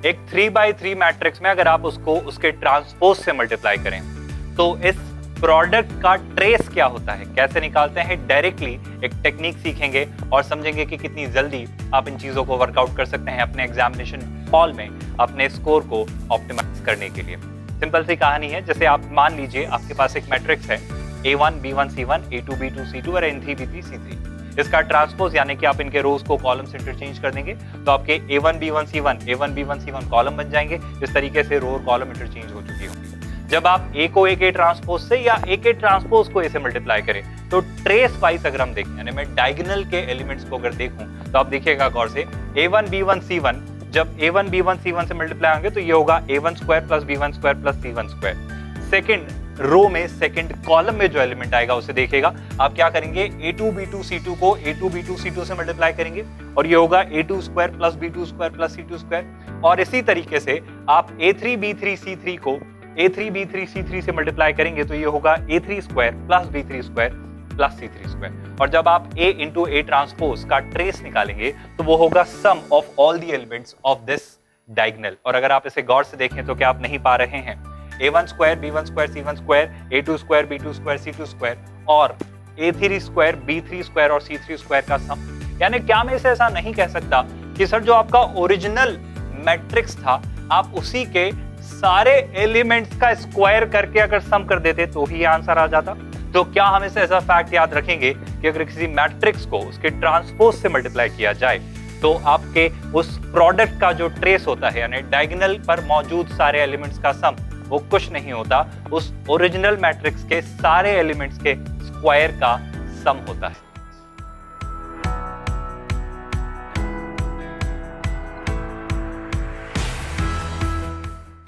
एक 3x3 matrix में अगर आप उसको उसके ट्रांसपोज से मल्टीप्लाई करें तो इस प्रोडक्ट का ट्रेस क्या होता है, कैसे निकालते हैं, डायरेक्टली एक टेक्निक सीखेंगे और समझेंगे कि कितनी जल्दी आप इन चीजों को वर्कआउट कर सकते हैं अपने एग्जामिनेशन हॉल में अपने स्कोर को ऑप्टिमाइज करने के लिए। सिंपल सी कहानी है, जैसे आप मान लीजिए आपके पास एक मैट्रिक्स है A1 B1 C1 A2 B2 C2 और N3 B3 C3। इसका ट्रांसपोज यानी कि आप इनके रोज को कॉलम से इंटरचेंज कर देंगे तो आपके A1 B1 C1 A1 B1 C1 column बन जाएंगे। इस तरीके से रो और कॉलम इंटरचेंज हो चुकी होंगी। जब आप A को A के ट्रांसपोज से या A के ट्रांसपोज को A से मल्टीप्लाई करें तो ट्रेस वाइज अगर हम देखें, यानी मैं डायगोनल के एलिमेंट्स को अगर देखूं तो आप देखिएगा गौर से A1 B1 C1 जब A1 B1 C1 से मल्टीप्लाई होंगे तो ये होगा A1 square plus B1 square plus C1 square. Second row में सेकंड कॉलम में जो एलिमेंट आएगा उसे देखिएगा, आप क्या करेंगे A2 B2 C2 को A2 B2 C2 से मल्टीप्लाई करेंगे और ये होगा A2 square plus B2 square plus C2 square. और इसी तरीके से आप A3 B3 C3 को A3 B3 C3 से मल्टीप्लाई करेंगे तो ये होगा A3 square plus B3 square plus C3 square. और जब आप A इंटू A ट्रांसपोज का ट्रेस निकालेंगे तो वो होगा sum of all the elements of this diagonal. और अगर आप इसे गौर से देखें तो क्या आप नहीं पा रहे हैं A1 square B1 square C1 square A2 square B2 square C2 square और A3 स्क्वायर B3 स्क्वायर और C3 स्क्वायर का सम। यानी क्या मैं इसे ऐसा नहीं कह सकता कि सर जो आपका ओरिजिनल मैट्रिक्स था आप उसी के सारे एलिमेंट्स का स्क्वायर करके अगर सम कर देते तो ही आंसर आ जाता? तो क्या हम इसे ऐसा फैक्ट याद रखेंगे कि अगर किसी मैट्रिक्स को उसके ट्रांसपोज से मल्टीप्लाई किया जाए तो आपके उस प्रोडक्ट का जो ट्रेस होता है यानी डायगोनल पर मौजूद सारे एलिमेंट्स का सम वो कुछ नहीं होता, उस ओरिजिनल मैट्रिक्स के सारे एलिमेंट्स के स्क्वायर का सम होता है।